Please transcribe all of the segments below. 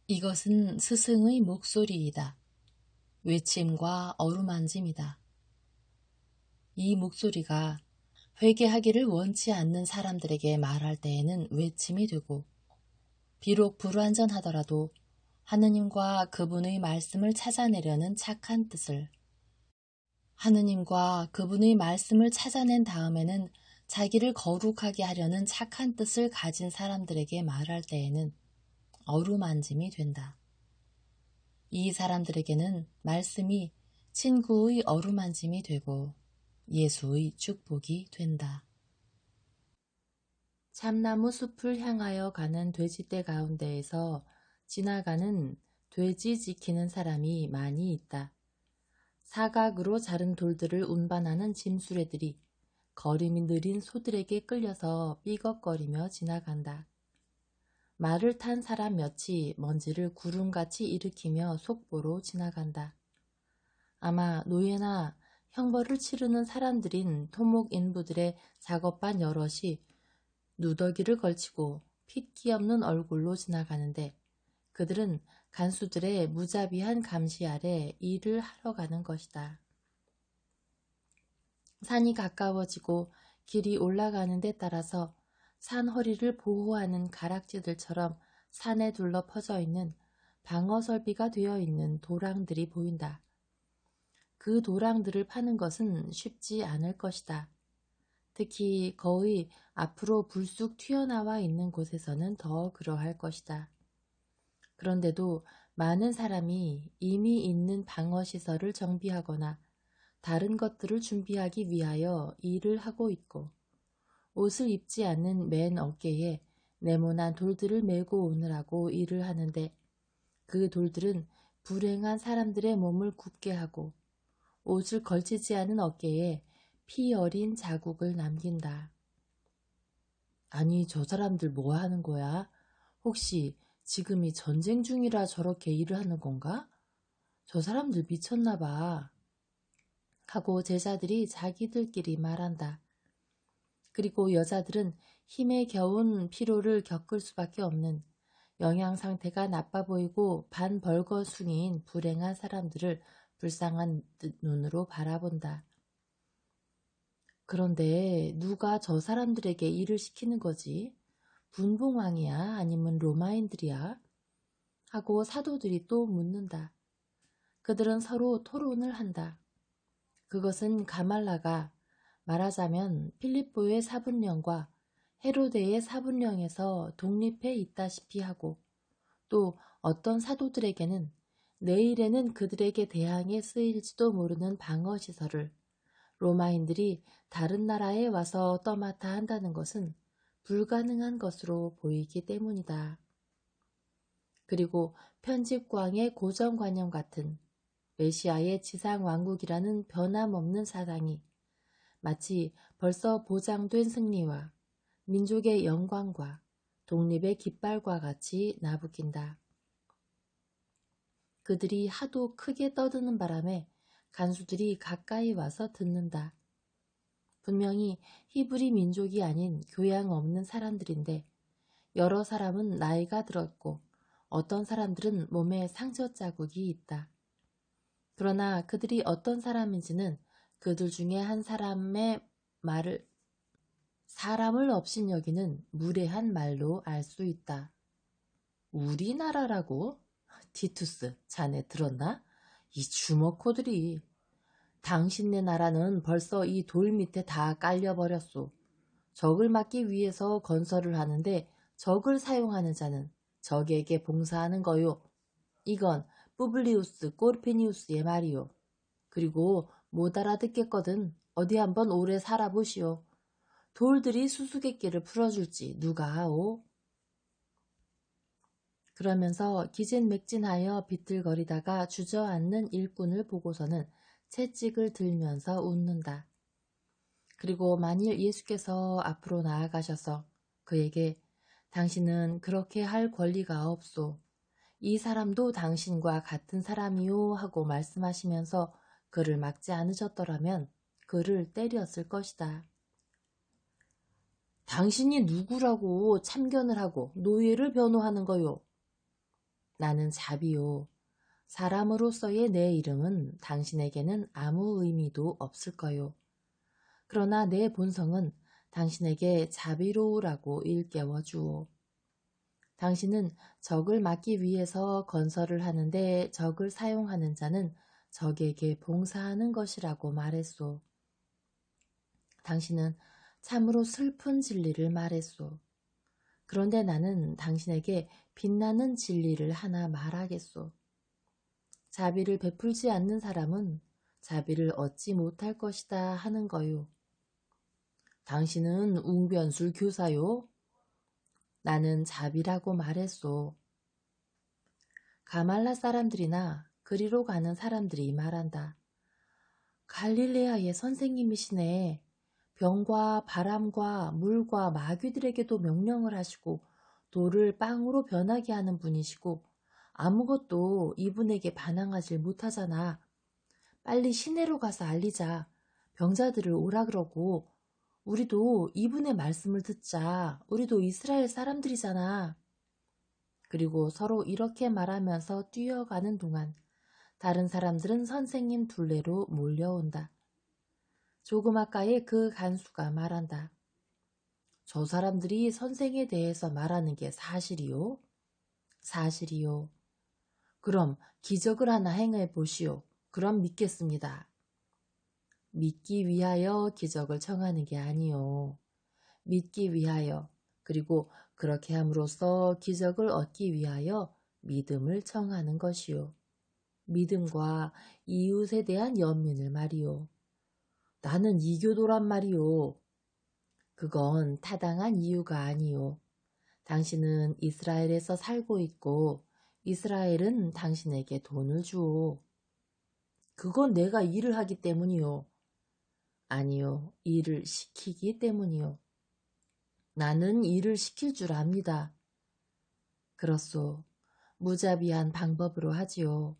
이것은 스승의 목소리이다. 외침과 어루만짐이다. 이 목소리가 회개하기를 원치 않는 사람들에게 말할 때에는 외침이 되고, 비록 불완전하더라도 하느님과 그분의 말씀을 찾아내려는 착한 뜻을, 하느님과 그분의 말씀을 찾아낸 다음에는 자기를 거룩하게 하려는 착한 뜻을 가진 사람들에게 말할 때에는 어루만짐이 된다. 이 사람들에게는 말씀이 친구의 어루만짐이 되고 예수의 축복이 된다. 참나무 숲을 향하여 가는 돼지떼 가운데에서 지나가는 돼지 지키는 사람이 많이 있다. 사각으로 자른 돌들을 운반하는 짐수레들이 걸음이 느린 소들에게 끌려서 삐걱거리며 지나간다. 말을 탄 사람 몇이 먼지를 구름같이 일으키며 속보로 지나간다. 아마 노예나 형벌을 치르는 사람들인 토목 인부들의 작업반 여럿이 누더기를 걸치고 핏기 없는 얼굴로 지나가는데, 그들은 간수들의 무자비한 감시 아래 일을 하러 가는 것이다. 산이 가까워지고 길이 올라가는 데 따라서 산 허리를 보호하는 가락지들처럼 산에 둘러 퍼져 있는 방어 설비가 되어 있는 도랑들이 보인다. 그 도랑들을 파는 것은 쉽지 않을 것이다. 특히 거의 앞으로 불쑥 튀어나와 있는 곳에서는 더 그러할 것이다. 그런데도 많은 사람이 이미 있는 방어시설을 정비하거나 다른 것들을 준비하기 위하여 일을 하고 있고, 옷을 입지 않는 맨 어깨에 네모난 돌들을 메고 오느라고 일을 하는데, 그 돌들은 불행한 사람들의 몸을 굽게 하고 옷을 걸치지 않은 어깨에 피 어린 자국을 남긴다. 아니, 저 사람들 뭐 하는 거야? 혹시 지금이 전쟁 중이라 저렇게 일을 하는 건가? 저 사람들 미쳤나 봐. 하고 제자들이 자기들끼리 말한다. 그리고 여자들은 힘에 겨운 피로를 겪을 수밖에 없는 영양 상태가 나빠 보이고 반벌거숭이인 불행한 사람들을 불쌍한 눈으로 바라본다. 그런데 누가 저 사람들에게 일을 시키는 거지? 분봉왕이야? 아니면 로마인들이야? 하고 사도들이 또 묻는다. 그들은 서로 토론을 한다. 그것은 가말라가 말하자면 필립보의 사분령과 헤로데의 사분령에서 독립해 있다시피 하고, 또 어떤 사도들에게는 내일에는 그들에게 대항해 쓰일지도 모르는 방어시설을 로마인들이 다른 나라에 와서 떠맡아 한다는 것은 불가능한 것으로 보이기 때문이다. 그리고 편집광의 고정관념 같은 메시아의 지상왕국이라는 변함없는 사상이 마치 벌써 보장된 승리와 민족의 영광과 독립의 깃발과 같이 나부낀다. 그들이 하도 크게 떠드는 바람에 간수들이 가까이 와서 듣는다. 분명히 히브리 민족이 아닌 교양 없는 사람들인데, 여러 사람은 나이가 들었고 어떤 사람들은 몸에 상처 자국이 있다. 그러나 그들이 어떤 사람인지는 그들 중에 한 사람의 말을 사람을 업신여기는 무례한 말로 알 수 있다. 우리나라라고? 티투스, 자네 들었나? 이 주먹코들이. 당신네 나라는 벌써 이 돌 밑에 다 깔려버렸소. 적을 막기 위해서 건설을 하는데 적을 사용하는 자는 적에게 봉사하는 거요. 이건 푸블리우스 꼬르페니우스의 말이요. 그리고 못 알아듣겠거든 어디 한번 오래 살아보시오. 돌들이 수수께끼를 풀어줄지 누가 아오? 그러면서 기진맥진하여 비틀거리다가 주저앉는 일꾼을 보고서는 채찍을 들면서 웃는다. 그리고 만일 예수께서 앞으로 나아가셔서 그에게 당신은 그렇게 할 권리가 없소. 이 사람도 당신과 같은 사람이요 하고 말씀하시면서 그를 막지 않으셨더라면 그를 때렸을 것이다. 당신이 누구라고 참견을 하고 노예를 변호하는 거요? 나는 자비요. 사람으로서의 내 이름은 당신에게는 아무 의미도 없을 거요. 그러나 내 본성은 당신에게 자비로우라고 일깨워 주오. 당신은 적을 막기 위해서 건설을 하는데 적을 사용하는 자는 적에게 봉사하는 것이라고 말했소. 당신은 참으로 슬픈 진리를 말했소. 그런데 나는 당신에게 빛나는 진리를 하나 말하겠소. 자비를 베풀지 않는 사람은 자비를 얻지 못할 것이다 하는 거요. 당신은 웅변술 교사요? 나는 자비라고 말했소. 가말라 사람들이나 그리로 가는 사람들이 말한다. 갈릴레아의 선생님이시네. 병과 바람과 물과 마귀들에게도 명령을 하시고 돌을 빵으로 변하게 하는 분이시고 아무것도 이분에게 반항하지 못하잖아. 빨리 시내로 가서 알리자. 병자들을 오라 그러고 우리도 이분의 말씀을 듣자. 우리도 이스라엘 사람들이잖아. 그리고 서로 이렇게 말하면서 뛰어가는 동안 다른 사람들은 선생님 둘레로 몰려온다. 조그맣가에 그 간수가 말한다. 저 사람들이 선생에 대해서 말하는 게 사실이요? 사실이요. 그럼 기적을 하나 행해 보시오. 그럼 믿겠습니다. 믿기 위하여 기적을 청하는 게 아니요. 믿기 위하여 그리고 그렇게 함으로써 기적을 얻기 위하여 믿음을 청하는 것이요. 믿음과 이웃에 대한 연민을 말이요. 나는 이교도란 말이요. 그건 타당한 이유가 아니요. 당신은 이스라엘에서 살고 있고 이스라엘은 당신에게 돈을 주오. 그건 내가 일을 하기 때문이요. 아니요. 일을 시키기 때문이요. 나는 일을 시킬 줄 압니다. 그렇소. 무자비한 방법으로 하지요.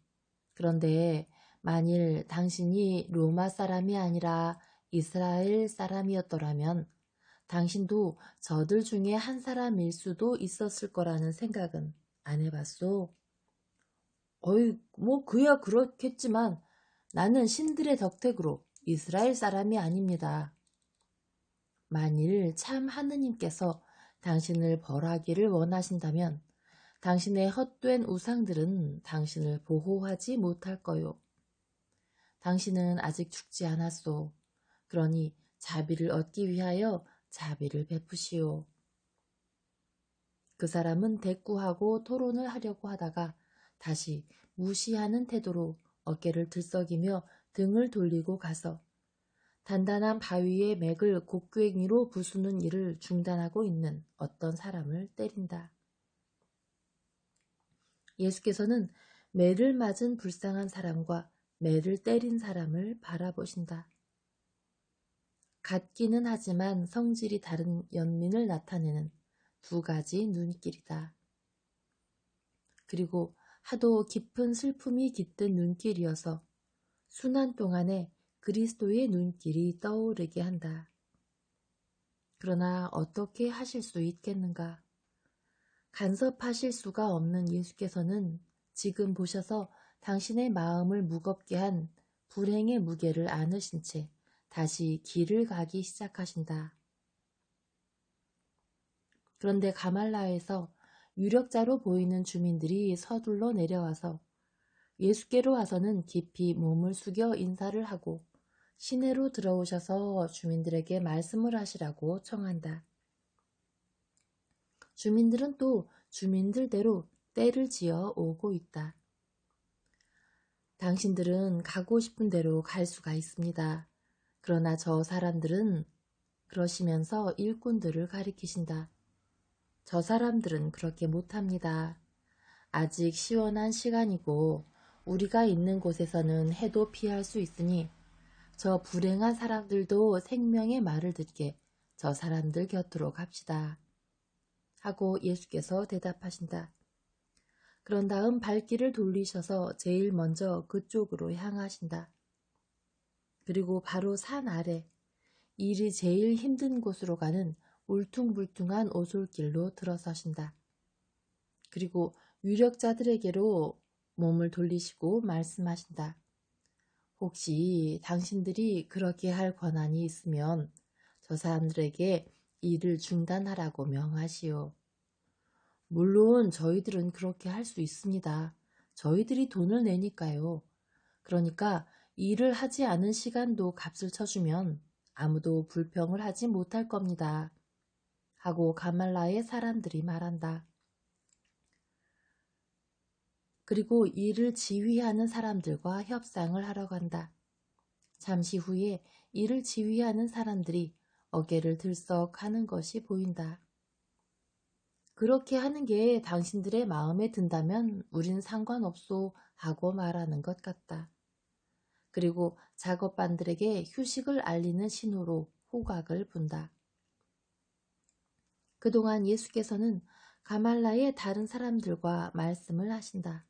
그런데 만일 당신이 로마 사람이 아니라 이스라엘 사람이었더라면 당신도 저들 중에 한 사람일 수도 있었을 거라는 생각은 안 해봤소? 어이, 뭐 그야 그렇겠지만 나는 신들의 덕택으로 이스라엘 사람이 아닙니다. 만일 참 하느님께서 당신을 벌하기를 원하신다면 당신의 헛된 우상들은 당신을 보호하지 못할 거요. 당신은 아직 죽지 않았소. 그러니 자비를 얻기 위하여 자비를 베푸시오. 그 사람은 대꾸하고 토론을 하려고 하다가 다시 무시하는 태도로 어깨를 들썩이며 등을 돌리고 가서 단단한 바위의 맥을 곡괭이로 부수는 일을 중단하고 있는 어떤 사람을 때린다. 예수께서는 매를 맞은 불쌍한 사람과 매를 때린 사람을 바라보신다. 같기는 하지만 성질이 다른 연민을 나타내는 두 가지 눈길이다. 그리고 하도 깊은 슬픔이 깃든 눈길이어서 순환 동안에 그리스도의 눈길이 떠오르게 한다. 그러나 어떻게 하실 수 있겠는가? 간섭하실 수가 없는 예수께서는 지금 보셔서 당신의 마음을 무겁게 한 불행의 무게를 안으신 채 다시 길을 가기 시작하신다. 그런데 가말라에서 유력자로 보이는 주민들이 서둘러 내려와서 예수께로 와서는 깊이 몸을 숙여 인사를 하고 시내로 들어오셔서 주민들에게 말씀을 하시라고 청한다. 주민들은 또 주민들대로 때를 지어 오고 있다. 당신들은 가고 싶은 대로 갈 수가 있습니다. 그러나 저 사람들은 그러시면서 일꾼들을 가리키신다. 저 사람들은 그렇게 못합니다. 아직 시원한 시간이고 우리가 있는 곳에서는 해도 피할 수 있으니 저 불행한 사람들도 생명의 말을 듣게 저 사람들 곁으로 갑시다. 하고 예수께서 대답하신다. 그런 다음 발길을 돌리셔서 제일 먼저 그쪽으로 향하신다. 그리고 바로 산 아래 일이 제일 힘든 곳으로 가는 울퉁불퉁한 오솔길로 들어서신다. 그리고 유력자들에게로 몸을 돌리시고 말씀하신다. 혹시 당신들이 그렇게 할 권한이 있으면 저 사람들에게 일을 중단하라고 명하시오. 물론 저희들은 그렇게 할 수 있습니다. 저희들이 돈을 내니까요. 그러니까 일을 하지 않은 시간도 값을 쳐주면 아무도 불평을 하지 못할 겁니다. 하고 가말라의 사람들이 말한다. 그리고 일을 지휘하는 사람들과 협상을 하러 간다. 잠시 후에 일을 지휘하는 사람들이 어깨를 들썩하는 것이 보인다. 그렇게 하는 게 당신들의 마음에 든다면 우린 상관없소 하고 말하는 것 같다. 그리고 작업반들에게 휴식을 알리는 신호로 호각을 분다. 그동안 예수께서는 가말라의 다른 사람들과 말씀을 하신다.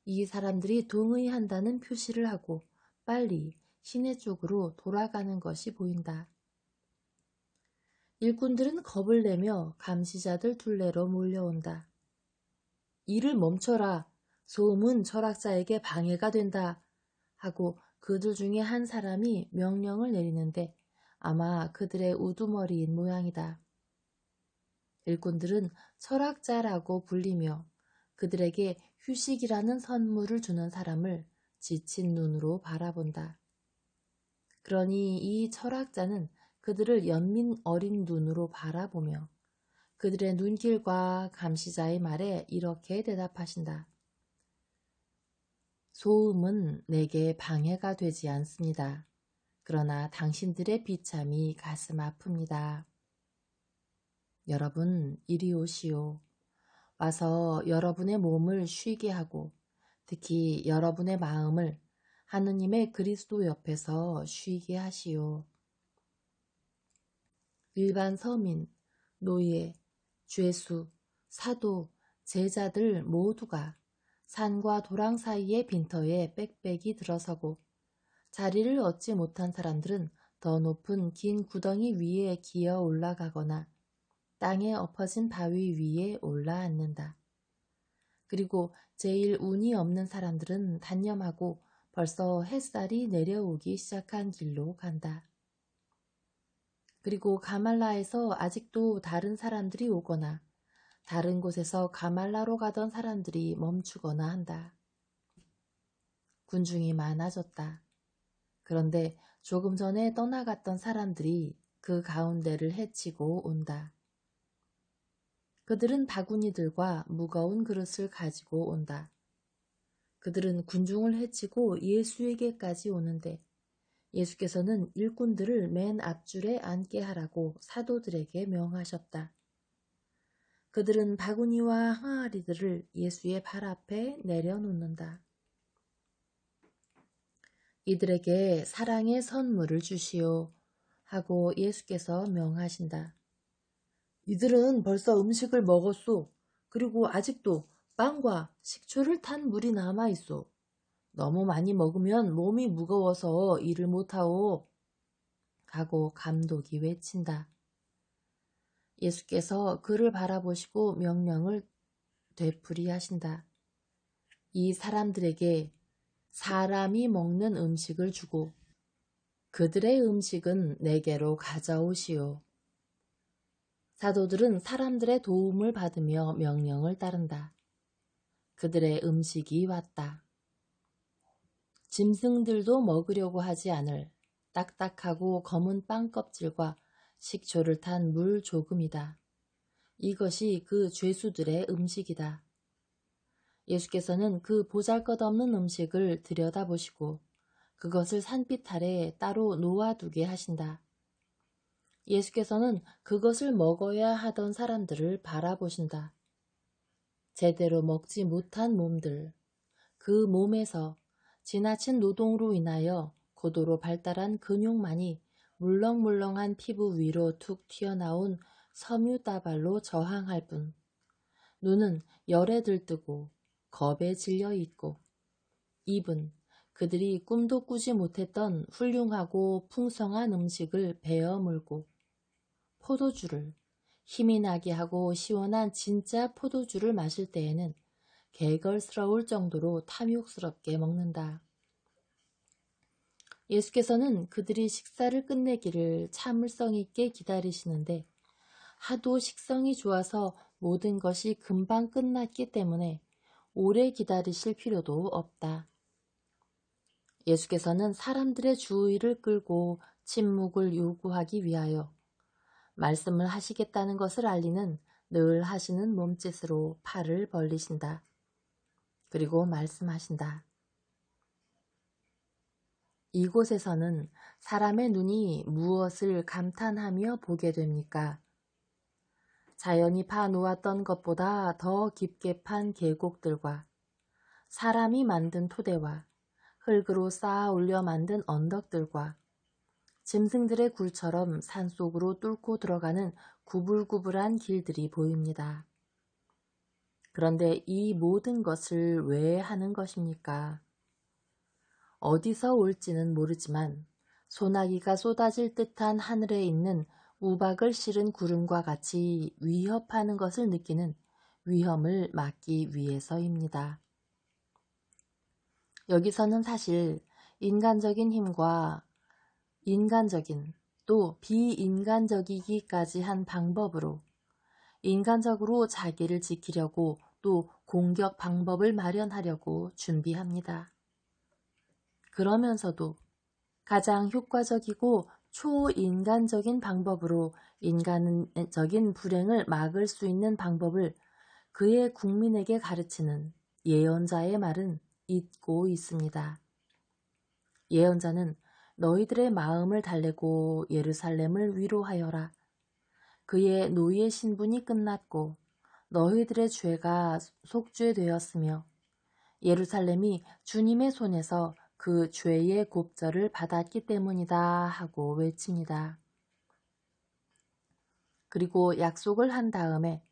이 사람들이 동의한다는 표시를 하고 빨리 시내 쪽으로 돌아가는 것이 보인다. 일꾼들은 겁을 내며 감시자들 둘레로 몰려온다. 일을 멈춰라. 소음은 철학자에게 방해가 된다. 하고 그들 중에 한 사람이 명령을 내리는데 아마 그들의 우두머리인 모양이다. 일꾼들은 철학자라고 불리며 그들에게 휴식이라는 선물을 주는 사람을 지친 눈으로 바라본다. 그러니 이 철학자는 그들을 연민 어린 눈으로 바라보며 그들의 눈길과 감시자의 말에 이렇게 대답하신다. 소음은 내게 방해가 되지 않습니다. 그러나 당신들의 비참이 가슴 아픕니다. 여러분, 이리 오시오. 와서 여러분의 몸을 쉬게 하고 특히 여러분의 마음을 하느님의 그리스도 옆에서 쉬게 하시오. 일반 서민, 노예, 죄수, 사도, 제자들 모두가 산과 도랑 사이의 빈터에 빽빽이 들어서고 자리를 얻지 못한 사람들은 더 높은 긴 구덩이 위에 기어 올라가거나 땅에 엎어진 바위 위에 올라앉는다. 그리고 제일 운이 없는 사람들은 단념하고 벌써 햇살이 내려오기 시작한 길로 간다. 그리고 가말라에서 아직도 다른 사람들이 오거나 다른 곳에서 가말라로 가던 사람들이 멈추거나 한다. 군중이 많아졌다. 그런데 조금 전에 떠나갔던 사람들이 그 가운데를 헤치고 온다. 그들은 바구니들과 무거운 그릇을 가지고 온다. 그들은 군중을 헤치고 예수에게까지 오는데 예수께서는 일꾼들을 맨 앞줄에 앉게 하라고 사도들에게 명하셨다. 그들은 바구니와 항아리들을 예수의 발 앞에 내려놓는다. 이들에게 사랑의 선물을 주시오 하고 예수께서 명하신다. 이들은 벌써 음식을 먹었소. 그리고 아직도 빵과 식초를 탄 물이 남아있소. 너무 많이 먹으면 몸이 무거워서 일을 못하오. 하고 감독이 외친다. 예수께서 그를 바라보시고 명령을 되풀이하신다. 이 사람들에게 사람이 먹는 음식을 주고 그들의 음식은 내게로 가져오시오. 사도들은 사람들의 도움을 받으며 명령을 따른다. 그들의 음식이 왔다. 짐승들도 먹으려고 하지 않을 딱딱하고 검은 빵 껍질과 식초를 탄 물 조금이다. 이것이 그 죄수들의 음식이다. 예수께서는 그 보잘것없는 음식을 들여다보시고 그것을 산빛 아래 따로 놓아두게 하신다. 예수께서는 그것을 먹어야 하던 사람들을 바라보신다. 제대로 먹지 못한 몸들, 그 몸에서 지나친 노동으로 인하여 고도로 발달한 근육만이 물렁물렁한 피부 위로 툭 튀어나온 섬유다발로 저항할 뿐, 눈은 열에 들뜨고 겁에 질려 있고, 입은 그들이 꿈도 꾸지 못했던 훌륭하고 풍성한 음식을 베어 물고, 포도주를 힘이 나게 하고 시원한 진짜 포도주를 마실 때에는 개걸스러울 정도로 탐욕스럽게 먹는다. 예수께서는 그들이 식사를 끝내기를 참을성 있게 기다리시는데 하도 식성이 좋아서 모든 것이 금방 끝났기 때문에 오래 기다리실 필요도 없다. 예수께서는 사람들의 주의를 끌고 침묵을 요구하기 위하여 말씀을 하시겠다는 것을 알리는 늘 하시는 몸짓으로 팔을 벌리신다. 그리고 말씀하신다. 이곳에서는 사람의 눈이 무엇을 감탄하며 보게 됩니까? 자연이 파놓았던 것보다 더 깊게 판 계곡들과 사람이 만든 토대와 흙으로 쌓아 올려 만든 언덕들과 짐승들의 굴처럼 산속으로 뚫고 들어가는 구불구불한 길들이 보입니다. 그런데 이 모든 것을 왜 하는 것입니까? 어디서 올지는 모르지만 소나기가 쏟아질 듯한 하늘에 있는 우박을 실은 구름과 같이 위협하는 것을 느끼는 위험을 막기 위해서입니다. 여기서는 사실 인간적인 힘과 인간적인 또 비인간적이기까지 한 방법으로 인간적으로 자기를 지키려고 또 공격 방법을 마련하려고 준비합니다. 그러면서도 가장 효과적이고 초인간적인 방법으로 인간적인 불행을 막을 수 있는 방법을 그의 국민에게 가르치는 예언자의 말은 잊고 있습니다. 예언자는 너희들의 마음을 달래고 예루살렘을 위로하여라. 그의 노예 신분이 끝났고 너희들의 죄가 속죄되었으며 예루살렘이 주님의 손에서 그 죄의 곱절을 받았기 때문이다 하고 외칩니다. 그리고 약속을 한 다음에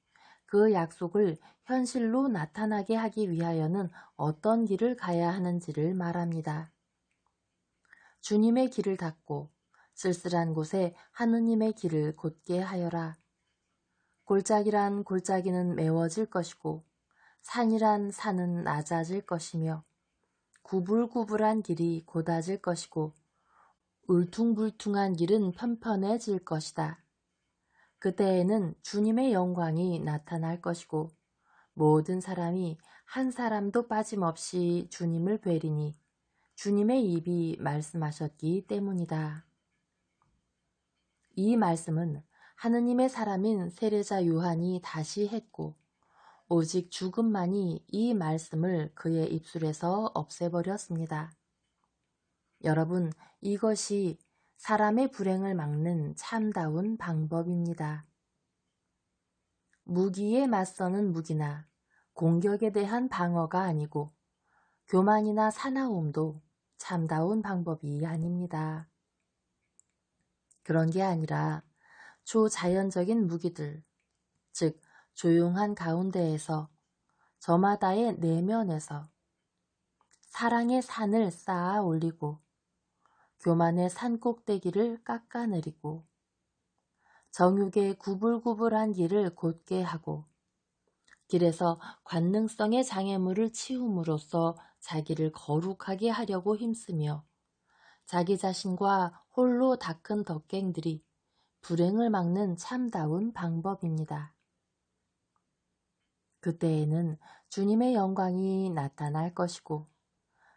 그 약속을 현실로 나타나게 하기 위하여는 어떤 길을 가야 하는지를 말합니다. 주님의 길을 닫고 쓸쓸한 곳에 하느님의 길을 곧게 하여라. 골짜기란 골짜기는 메워질 것이고 산이란 산은 낮아질 것이며 구불구불한 길이 곧아질 것이고 울퉁불퉁한 길은 편편해질 것이다. 그때에는 주님의 영광이 나타날 것이고 모든 사람이 한 사람도 빠짐없이 주님을 뵈리니 주님의 입이 말씀하셨기 때문이다. 이 말씀은 하느님의 사람인 세례자 요한이 다시 했고 오직 죽음만이 이 말씀을 그의 입술에서 없애버렸습니다. 여러분, 이것이 사람의 불행을 막는 참다운 방법입니다. 무기에 맞서는 무기나 공격에 대한 방어가 아니고 교만이나 사나움도 참다운 방법이 아닙니다. 그런 게 아니라 초자연적인 무기들, 즉 조용한 가운데에서 저마다의 내면에서 사랑의 산을 쌓아 올리고 교만의 산꼭대기를 깎아내리고 정욕의 구불구불한 길을 곧게 하고 길에서 관능성의 장애물을 치움으로써 자기를 거룩하게 하려고 힘쓰며 자기 자신과 홀로 닦은 덕갱들이 불행을 막는 참다운 방법입니다. 그때에는 주님의 영광이 나타날 것이고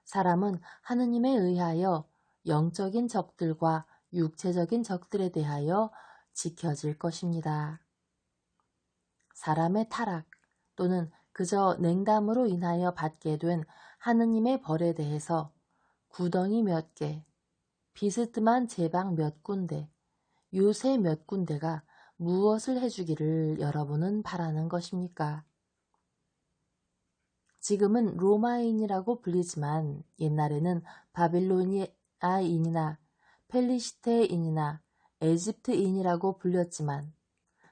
사람은 하느님에 의하여 영적인 적들과 육체적인 적들에 대하여 지켜질 것입니다. 사람의 타락 또는 그저 냉담으로 인하여 받게 된 하느님의 벌에 대해서 구덩이 몇 개, 비스듬한 제방 몇 군데, 요새 몇 군데가 무엇을 해주기를 여러분은 바라는 것입니까? 지금은 로마인이라고 불리지만 옛날에는 바빌로니아인이나 펠리시테인이나 에집트인이라고 불렸지만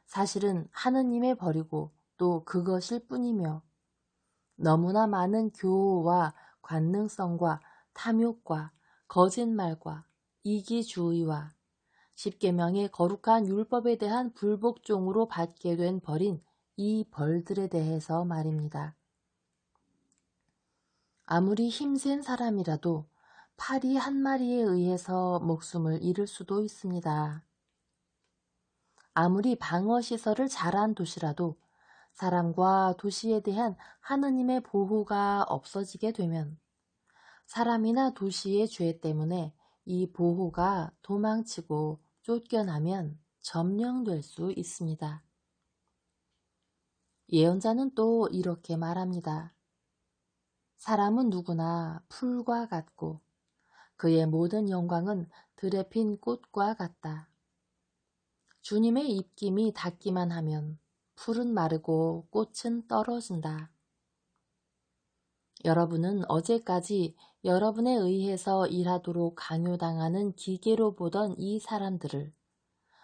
사실은 하느님의 벌이고 또 그것일 뿐이며 너무나 많은 교호와 관능성과 탐욕과 거짓말과 이기주의와 십계명의 거룩한 율법에 대한 불복종으로 받게 된 벌인 이 벌들에 대해서 말입니다. 아무리 힘센 사람이라도 파리 한 마리에 의해서 목숨을 잃을 수도 있습니다. 아무리 방어시설을 잘한 도시라도 사람과 도시에 대한 하느님의 보호가 없어지게 되면 사람이나 도시의 죄 때문에 이 보호가 도망치고 쫓겨나면 점령될 수 있습니다. 예언자는 또 이렇게 말합니다. 사람은 누구나 풀과 같고 그의 모든 영광은 들에 핀 꽃과 같다. 주님의 입김이 닿기만 하면 풀은 마르고 꽃은 떨어진다. 여러분은 어제까지 여러분에 의해서 일하도록 강요당하는 기계로 보던 이 사람들을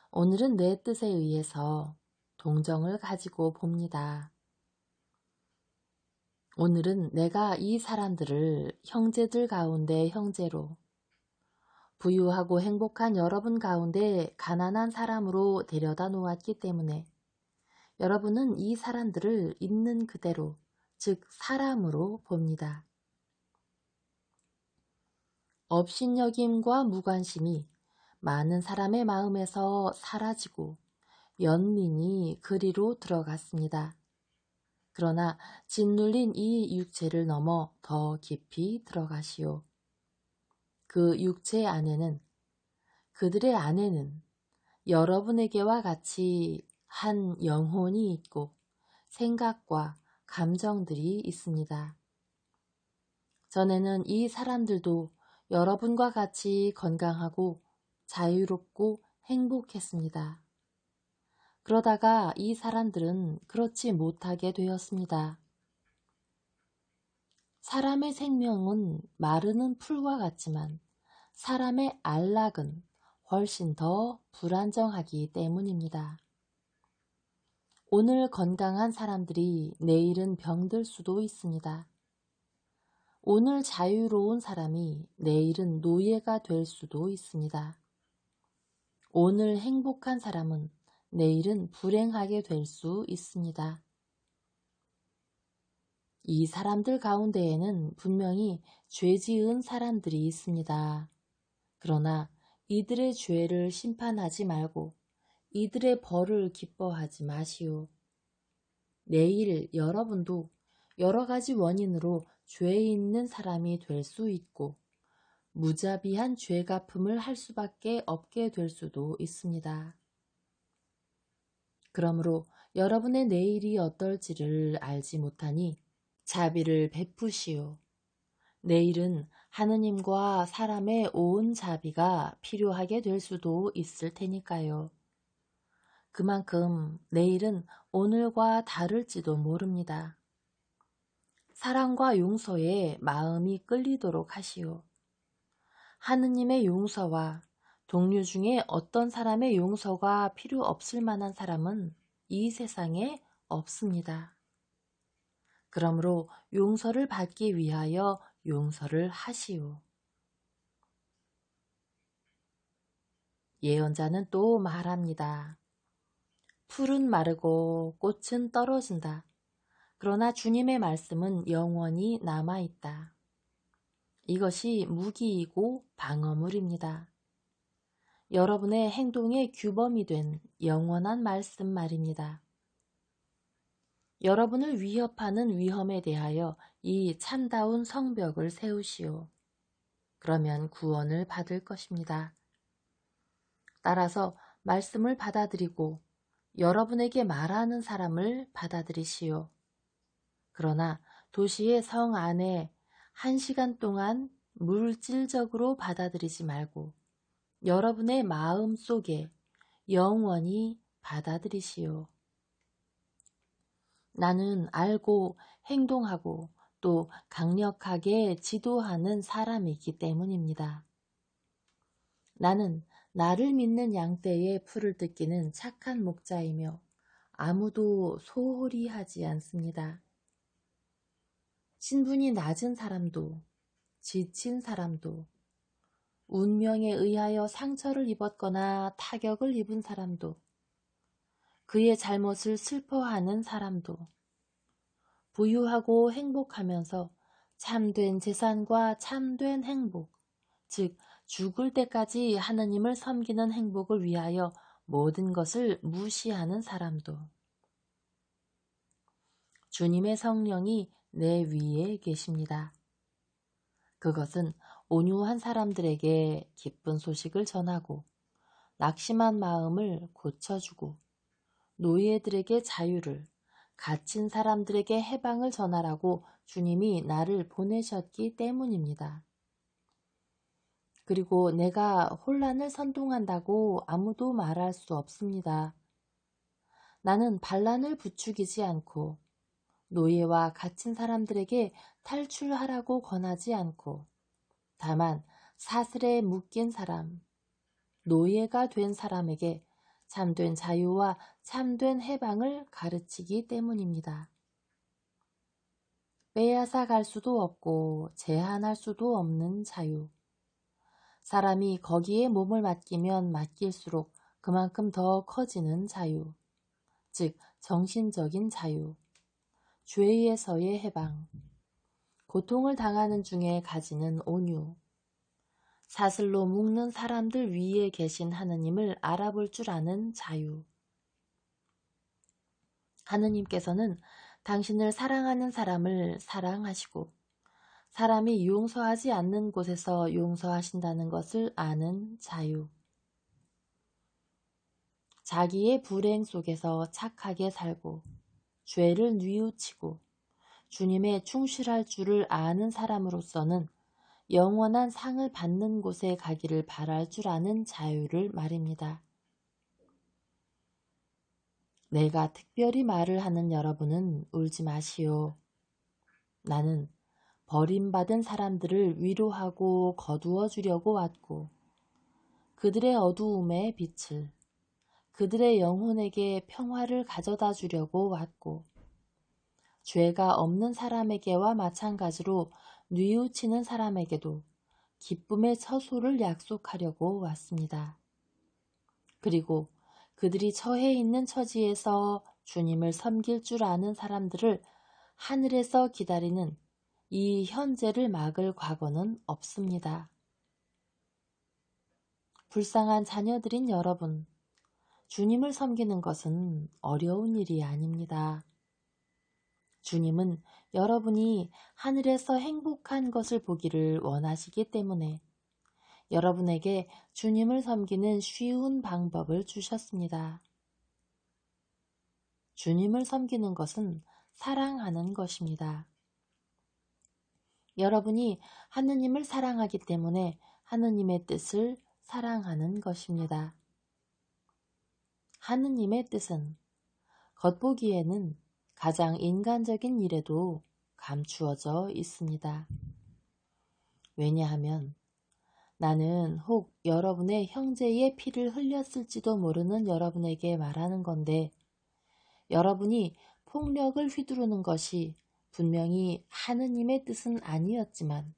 오늘은 내 뜻에 의해서 동정을 가지고 봅니다. 오늘은 내가 이 사람들을 형제들 가운데 형제로, 부유하고 행복한 여러분 가운데 가난한 사람으로 데려다 놓았기 때문에 여러분은 이 사람들을 있는 그대로, 즉 사람으로 봅니다. 업신여김과 무관심이 많은 사람의 마음에서 사라지고 연민이 그리로 들어갔습니다. 그러나 짓눌린 이 육체를 넘어 더 깊이 들어가시오. 그 육체 안에는, 그들의 안에는 여러분에게와 같이 한 영혼이 있고 생각과 감정들이 있습니다. 전에는 이 사람들도 여러분과 같이 건강하고 자유롭고 행복했습니다. 그러다가 이 사람들은 그렇지 못하게 되었습니다. 사람의 생명은 마르는 풀과 같지만 사람의 안락은 훨씬 더 불안정하기 때문입니다. 오늘 건강한 사람들이 내일은 병들 수도 있습니다. 오늘 자유로운 사람이 내일은 노예가 될 수도 있습니다. 오늘 행복한 사람은 내일은 불행하게 될 수 있습니다. 이 사람들 가운데에는 분명히 죄 지은 사람들이 있습니다. 그러나 이들의 죄를 심판하지 말고 이들의 벌을 기뻐하지 마시오. 내일 여러분도 여러 가지 원인으로 죄에 있는 사람이 될 수 있고 무자비한 죄 갚음을 할 수밖에 없게 될 수도 있습니다. 그러므로 여러분의 내일이 어떨지를 알지 못하니 자비를 베푸시오. 내일은 하느님과 사람의 온 자비가 필요하게 될 수도 있을 테니까요. 그만큼 내일은 오늘과 다를지도 모릅니다. 사랑과 용서에 마음이 끌리도록 하시오. 하느님의 용서와 동료 중에 어떤 사람의 용서가 필요 없을 만한 사람은 이 세상에 없습니다. 그러므로 용서를 받기 위하여 용서를 하시오. 예언자는 또 말합니다. 풀은 마르고 꽃은 떨어진다. 그러나 주님의 말씀은 영원히 남아있다. 이것이 무기이고 방어물입니다. 여러분의 행동의 규범이 된 영원한 말씀 말입니다. 여러분을 위협하는 위험에 대하여 이 참다운 성벽을 세우시오. 그러면 구원을 받을 것입니다. 따라서 말씀을 받아들이고 여러분에게 말하는 사람을 받아들이시오. 그러나 도시의 성 안에 1시간 동안 물질적으로 받아들이지 말고 여러분의 마음 속에 영원히 받아들이시오. 나는 알고 행동하고 또 강력하게 지도하는 사람이기 때문입니다. 나는 나를 믿는 양떼의 풀을 뜯기는 착한 목자이며 아무도 소홀히 하지 않습니다. 신분이 낮은 사람도 지친 사람도 운명에 의하여 상처를 입었거나 타격을 입은 사람도 그의 잘못을 슬퍼하는 사람도 부유하고 행복하면서 참된 재산과 참된 행복, 즉 죽을 때까지 하느님을 섬기는 행복을 위하여 모든 것을 무시하는 사람도 주님의 성령이 내 위에 계십니다. 그것은 온유한 사람들에게 기쁜 소식을 전하고 낙심한 마음을 고쳐주고 노예들에게 자유를, 갇힌 사람들에게 해방을 전하라고 주님이 나를 보내셨기 때문입니다. 그리고 내가 혼란을 선동한다고 아무도 말할 수 없습니다. 나는 반란을 부추기지 않고 노예와 갇힌 사람들에게 탈출하라고 권하지 않고 다만 사슬에 묶인 사람, 노예가 된 사람에게 참된 자유와 참된 해방을 가르치기 때문입니다. 빼앗아 갈 수도 없고 제한할 수도 없는 자유. 사람이 거기에 몸을 맡기면 맡길수록 그만큼 더 커지는 자유. 즉 정신적인 자유. 죄에서의 해방. 고통을 당하는 중에 가지는 온유. 사슬로 묶는 사람들 위에 계신 하느님을 알아볼 줄 아는 자유. 하느님께서는 당신을 사랑하는 사람을 사랑하시고 사람이 용서하지 않는 곳에서 용서하신다는 것을 아는 자유. 자기의 불행 속에서 착하게 살고 죄를 뉘우치고 주님에 충실할 줄을 아는 사람으로서는 영원한 상을 받는 곳에 가기를 바랄 줄 아는 자유를 말입니다. 내가 특별히 말을 하는 여러분은 울지 마시오. 나는 버림받은 사람들을 위로하고 거두어 주려고 왔고 그들의 어두움에 빛을, 그들의 영혼에게 평화를 가져다 주려고 왔고 죄가 없는 사람에게와 마찬가지로 뉘우치는 사람에게도 기쁨의 처소를 약속하려고 왔습니다. 그리고 그들이 처해 있는 처지에서 주님을 섬길 줄 아는 사람들을 하늘에서 기다리는 이 현재를 막을 과거는 없습니다. 불쌍한 자녀들인 여러분, 주님을 섬기는 것은 어려운 일이 아닙니다. 주님은 여러분이 하늘에서 행복한 것을 보기를 원하시기 때문에 여러분에게 주님을 섬기는 쉬운 방법을 주셨습니다. 주님을 섬기는 것은 사랑하는 것입니다. 여러분이 하느님을 사랑하기 때문에 하느님의 뜻을 사랑하는 것입니다. 하느님의 뜻은 겉보기에는 가장 인간적인 일에도 감추어져 있습니다. 왜냐하면 나는 혹 여러분의 형제의 피를 흘렸을지도 모르는 여러분에게 말하는 건데 여러분이 폭력을 휘두르는 것이 분명히 하느님의 뜻은 아니었지만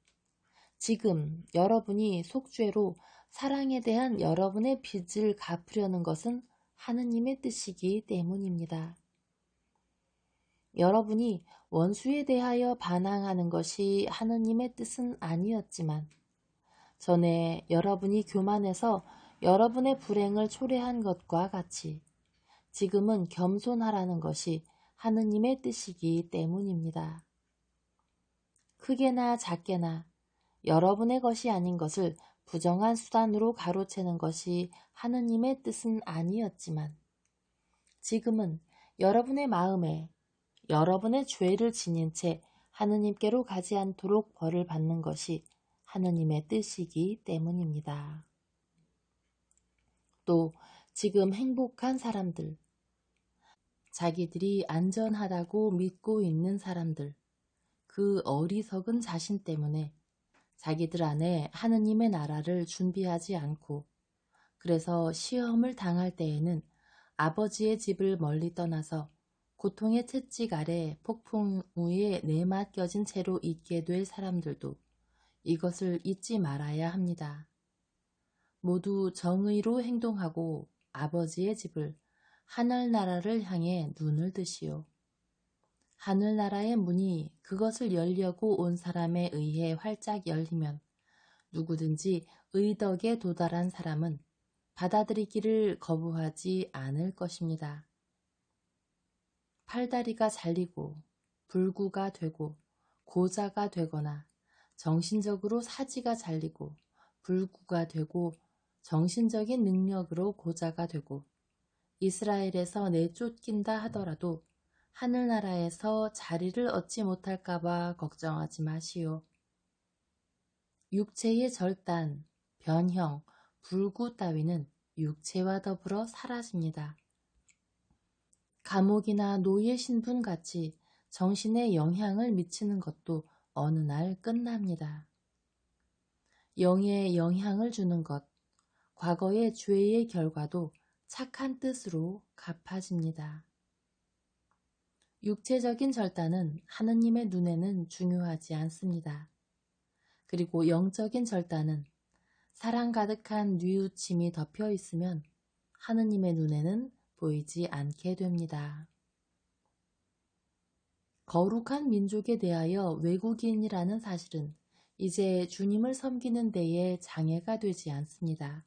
지금 여러분이 속죄로 사랑에 대한 여러분의 빚을 갚으려는 것은 하느님의 뜻이기 때문입니다. 여러분이 원수에 대하여 반항하는 것이 하느님의 뜻은 아니었지만 전에 여러분이 교만해서 여러분의 불행을 초래한 것과 같이 지금은 겸손하라는 것이 하느님의 뜻이기 때문입니다. 크게나 작게나 여러분의 것이 아닌 것을 부정한 수단으로 가로채는 것이 하느님의 뜻은 아니었지만 지금은 여러분의 마음에 여러분의 죄를 지닌 채 하느님께로 가지 않도록 벌을 받는 것이 하느님의 뜻이기 때문입니다. 또 지금 행복한 사람들, 자기들이 안전하다고 믿고 있는 사람들, 그 어리석은 자신 때문에 자기들 안에 하느님의 나라를 준비하지 않고 그래서 시험을 당할 때에는 아버지의 집을 멀리 떠나서 고통의 채찍 아래 폭풍 위에 내맡겨진 채로 있게 될 사람들도 이것을 잊지 말아야 합니다. 모두 정의로 행동하고 아버지의 집을 하늘나라를 향해 눈을 드시오. 하늘나라의 문이 그것을 열려고 온 사람에 의해 활짝 열리면 누구든지 의덕에 도달한 사람은 받아들이기를 거부하지 않을 것입니다. 팔다리가 잘리고 불구가 되고 고자가 되거나 정신적으로 사지가 잘리고 불구가 되고 정신적인 능력으로 고자가 되고 이스라엘에서 내쫓긴다 하더라도 하늘나라에서 자리를 얻지 못할까봐 걱정하지 마시오. 육체의 절단, 변형, 불구 따위는 육체와 더불어 사라집니다. 감옥이나 노예 신분 같이 정신에 영향을 미치는 것도 어느 날 끝납니다. 영에 영향을 주는 것, 과거의 죄의 결과도 착한 뜻으로 갚아집니다. 육체적인 절단은 하느님의 눈에는 중요하지 않습니다. 그리고 영적인 절단은 사랑 가득한 뉘우침이 덮여 있으면 하느님의 눈에는 보이지 않게 됩니다. 거룩한 민족에 대하여 외국인이라는 사실은 이제 주님을 섬기는 데에 장애가 되지 않습니다.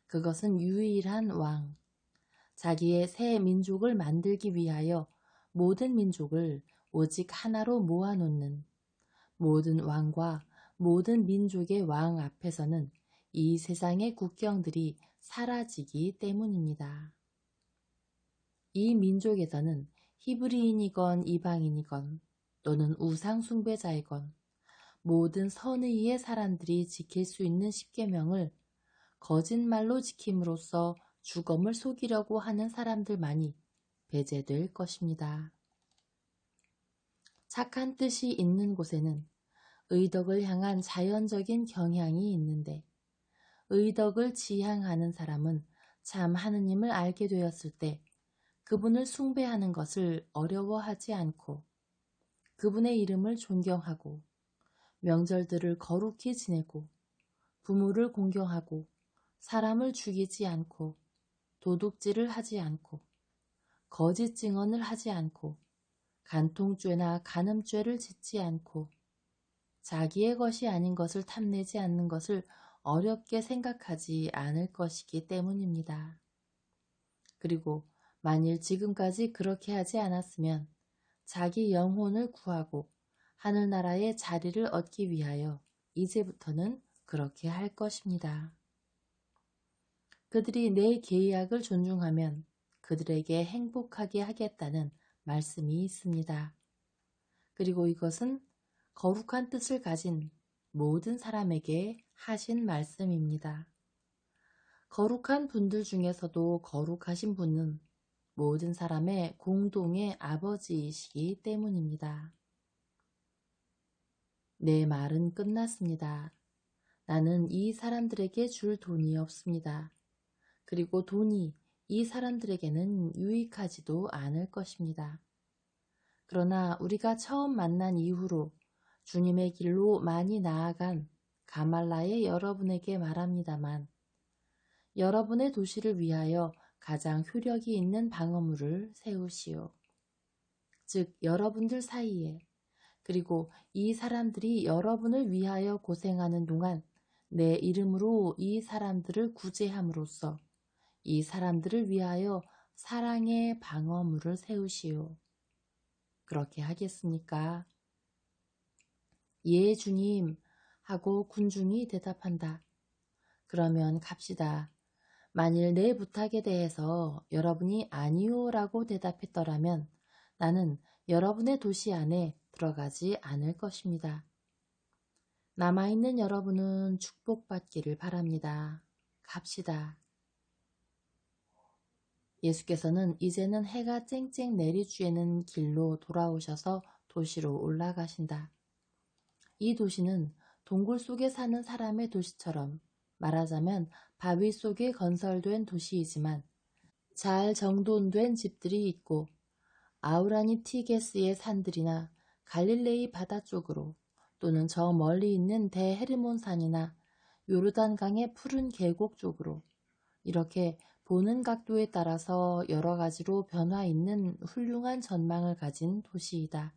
그것은 유일한 왕, 자기의 새 민족을 만들기 위하여 모든 민족을 오직 하나로 모아놓는 모든 왕과 모든 민족의 왕 앞에서는 이 세상의 국경들이 사라지기 때문입니다. 이 민족에서는 히브리인이건 이방인이건 또는 우상 숭배자이건 모든 선의의 사람들이 지킬 수 있는 십계명을 거짓말로 지킴으로써 주검을 속이려고 하는 사람들만이 배제될 것입니다. 착한 뜻이 있는 곳에는 의덕을 향한 자연적인 경향이 있는데 의덕을 지향하는 사람은 참 하느님을 알게 되었을 때 그분을 숭배하는 것을 어려워하지 않고 그분의 이름을 존경하고 명절들을 거룩히 지내고 부모를 공경하고 사람을 죽이지 않고 도둑질을 하지 않고 거짓 증언을 하지 않고 간통죄나 간음죄를 짓지 않고 자기의 것이 아닌 것을 탐내지 않는 것을 어렵게 생각하지 않을 것이기 때문입니다. 그리고 만일 지금까지 그렇게 하지 않았으면 자기 영혼을 구하고 하늘나라의 자리를 얻기 위하여 이제부터는 그렇게 할 것입니다. 그들이 내 계약을 존중하면 그들에게 행복하게 하겠다는 말씀이 있습니다. 그리고 이것은 거룩한 뜻을 가진 모든 사람에게 하신 말씀입니다. 거룩한 분들 중에서도 거룩하신 분은 모든 사람의 공동의 아버지이시기 때문입니다. 내 말은 끝났습니다. 나는 이 사람들에게 줄 돈이 없습니다. 그리고 돈이 이 사람들에게는 유익하지도 않을 것입니다. 그러나 우리가 처음 만난 이후로 주님의 길로 많이 나아간 가말라의 여러분에게 말합니다만 여러분의 도시를 위하여 가장 효력이 있는 방어물을 세우시오. 즉 여러분들 사이에 그리고 이 사람들이 여러분을 위하여 고생하는 동안 내 이름으로 이 사람들을 구제함으로써 이 사람들을 위하여 사랑의 방어물을 세우시오. 그렇게 하겠습니까? 예, 주님 하고 군중이 대답한다. 그러면 갑시다. 만일 내 부탁에 대해서 여러분이 아니오라고 대답했더라면 나는 여러분의 도시 안에 들어가지 않을 것입니다. 남아있는 여러분은 축복받기를 바랍니다. 갑시다. 예수께서는 이제는 해가 쨍쨍 내리쬐는 길로 돌아오셔서 도시로 올라가신다. 이 도시는 동굴 속에 사는 사람의 도시처럼 말하자면 바위 속에 건설된 도시이지만 잘 정돈된 집들이 있고 아우라니티게스의 산들이나 갈릴레이 바다 쪽으로 또는 저 멀리 있는 대헤르몬 산이나 요르단강의 푸른 계곡 쪽으로 이렇게 보는 각도에 따라서 여러 가지로 변화 있는 훌륭한 전망을 가진 도시이다.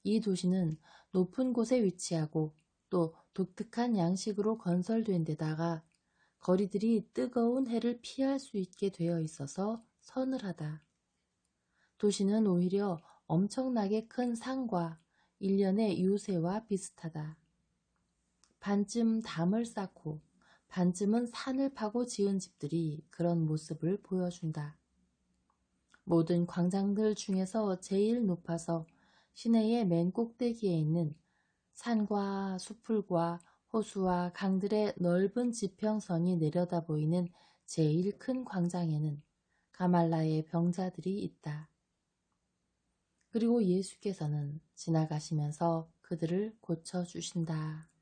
이 도시는 높은 곳에 위치하고 또 독특한 양식으로 건설된 데다가 거리들이 뜨거운 해를 피할 수 있게 되어 있어서 서늘하다. 도시는 오히려 엄청나게 큰 산과 일련의 요새와 비슷하다. 반쯤 담을 쌓고 반쯤은 산을 파고 지은 집들이 그런 모습을 보여준다. 모든 광장들 중에서 제일 높아서 시내의 맨 꼭대기에 있는 산과 수풀과 호수와 강들의 넓은 지평선이 내려다 보이는 제일 큰 광장에는 가말라의 병자들이 있다. 그리고 예수께서는 지나가시면서 그들을 고쳐주신다.